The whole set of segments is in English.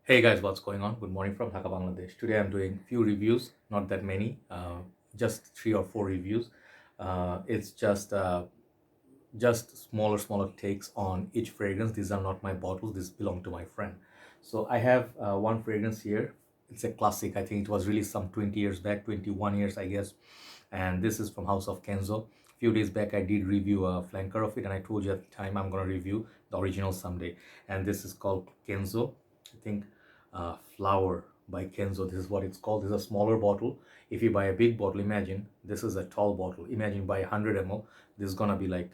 Hey guys, what's going on? Good morning from Dhaka, Bangladesh. Today I'm doing few reviews, not that many, just 3 or 4 reviews. It's just smaller takes on each fragrance. These are not my bottles. These belong to my friend. So I have one fragrance here. It's a classic. I think it was released some 20 years back, 21 years, I guess. And this is from House of Kenzo. A few days back, I did review a flanker of it, and I told you at the time I'm gonna review the original someday. And this is called Kenzo. I think Flower by Kenzo. This is what it's called. This is a smaller bottle. If you buy a big bottle, imagine this is a tall bottle. Imagine you buy 100 ml. This is gonna be like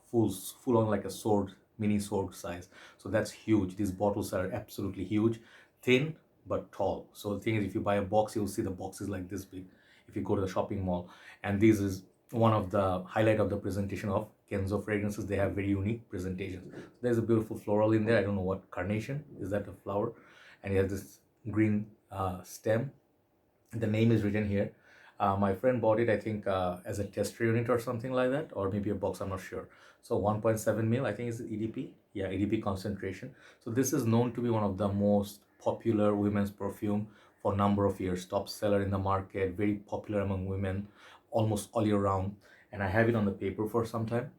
full on like a sword, mini sword size. So that's huge. These bottles are absolutely huge, thin but tall. So the thing is, if you buy a box, you'll see the box is like this big if you go to the shopping mall. And this is one of the highlight of the presentation of Kenzo fragrances. They have very unique presentations. There's a beautiful floral in there. I don't know what carnation is, that a flower, and it has this green stem. The name is written here. My friend bought it, I think, as a tester unit or something like that, or maybe a box, I'm not sure. So 1.7 mil, I think, is EDP. Yeah, EDP concentration. So this is known to be one of the most popular women's perfume for a number of years. Top seller in the market, very popular among women, almost all year round. And I have it on the paper for some time.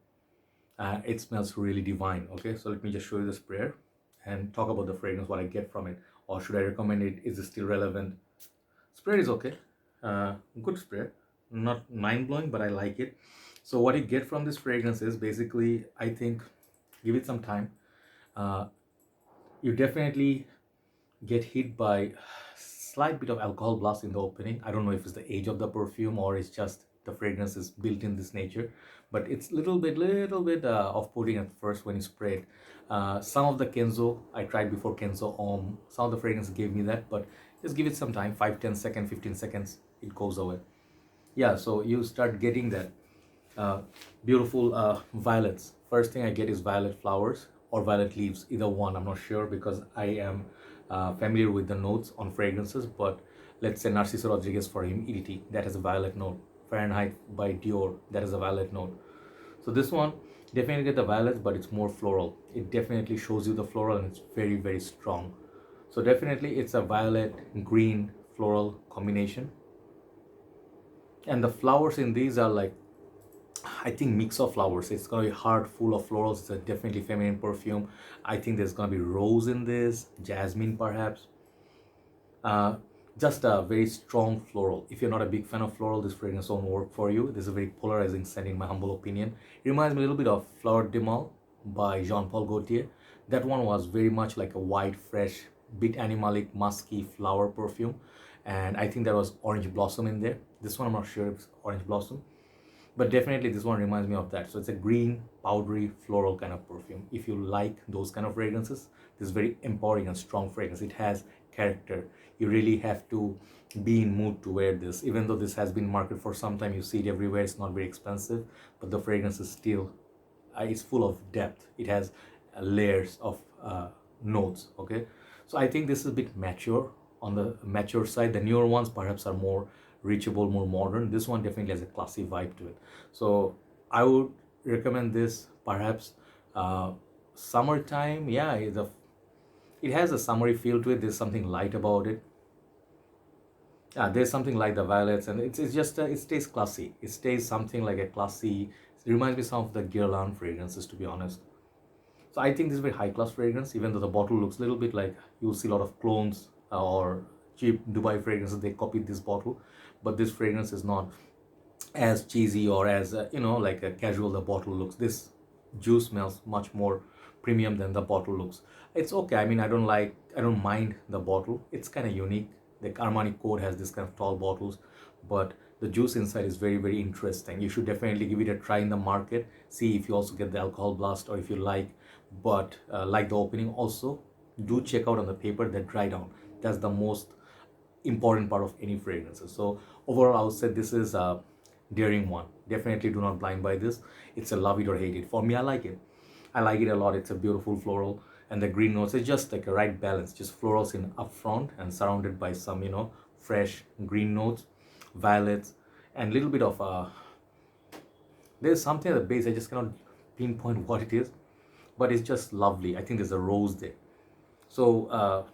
It smells really divine. Okay, so let me just show you the sprayer and talk about the fragrance, what I get from it. Or should I recommend it? Is it still relevant? Sprayer is okay. Good sprayer. Not mind-blowing, but I like it. So what you get from this fragrance is basically, I think, give it some time. Uh, you definitely get hit by slight bit of alcohol blast in the opening. I don't know if it's the age of the perfume or it's just the fragrance is built in this nature, but it's little bit off-putting at first when you spray it. Some of the Kenzo I tried before, Kenzo some of the fragrance gave me that, but just give it some time, 5, 10 seconds, 15 seconds, it goes away. Yeah, so you start getting that uh, beautiful violets. First thing I get is violet flowers or violet leaves, either one. I'm not sure because I am familiar with the notes on fragrances, but let's say Narciso Rodriguez for him, EDT, that has a violet note. Fahrenheit by Dior, that is a violet note. So this one definitely get the violets, but it's more floral. It definitely shows you the floral and it's very strong. So definitely it's a violet green floral combination, and the flowers in these are like, I think, mix of flowers. It's gonna be hard, full of florals. It's a definitely feminine perfume. I think there's gonna be rose in this, jasmine perhaps. Uh, just a very strong floral. If you're not a big fan of floral, this fragrance won't work for you. This is a very polarizing scent in my humble opinion. It reminds me a little bit of Fleur de Mal by Jean-Paul Gaultier. That one was very much like a white, fresh, bit animalic, musky flower perfume. And I think there was orange blossom in there. This one I'm not sure if it's orange blossom, but definitely this one reminds me of that. So it's a green, powdery, floral kind of perfume. If you like those kind of fragrances, this is very empowering and strong fragrance. It has character. You really have to be in mood to wear this. Even though this has been marketed for some time, you see it everywhere. It's not very expensive, but the fragrance is still, it's full of depth. It has layers of notes. Okay, so I think this is a bit mature, on the mature side. The newer ones perhaps are more reachable, more modern. This one definitely has a classy vibe to it. So I would recommend this perhaps summertime. Yeah, it has a summery feel to it. There's something light about it. Yeah, there's something like the violets, and it's just it stays classy. It stays something like a classy. It reminds me some of the Guerlain fragrances, to be honest. So I think this is very high class fragrance, even though the bottle looks a little bit like you'll see a lot of clones or cheap Dubai fragrances. They copied this bottle, but this fragrance is not as cheesy or as like a casual the bottle looks. This juice smells much more premium than the bottle looks. It's okay. I mean, I don't mind the bottle. It's kind of unique. The Armani Code has this kind of tall bottles, but the juice inside is very interesting. You should definitely give it a try in the market. See if you also get the alcohol blast or if you like, but like the opening also, do check out on the paper that dry down. That's the most important part of any fragrances. So overall, I would say this is a daring one. Definitely do not blind buy this. It's a love it or hate it. For me, I like it. I like it a lot. It's a beautiful floral, and the green notes is just like a right balance. Just florals in upfront and surrounded by some fresh green notes, violets, and little bit of there's something at the base. I just cannot pinpoint what it is, but it's just lovely. I think there's a rose there. So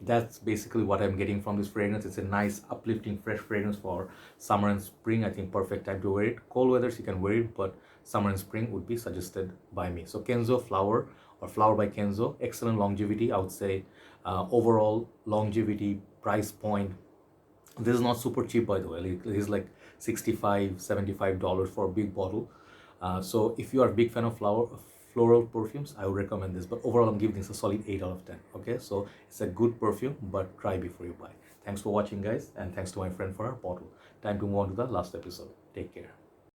that's basically what I'm getting from this fragrance. It's a nice uplifting fresh fragrance for summer and spring. I think perfect time to wear it. Cold weathers you can wear it, but summer and spring would be suggested by me. So Kenzo Flower, or Flower by Kenzo, excellent longevity, I would say. Overall longevity, price point, this is not super cheap, by the way. It is like $65-$75 for a big bottle. So if you are a big fan of floral perfumes, I would recommend this. But overall, I'm giving this a solid 8 out of 10. Okay, so it's a good perfume, but try before you buy. Thanks for watching, guys, and thanks to my friend for our bottle. Time to move on to the last episode. Take care.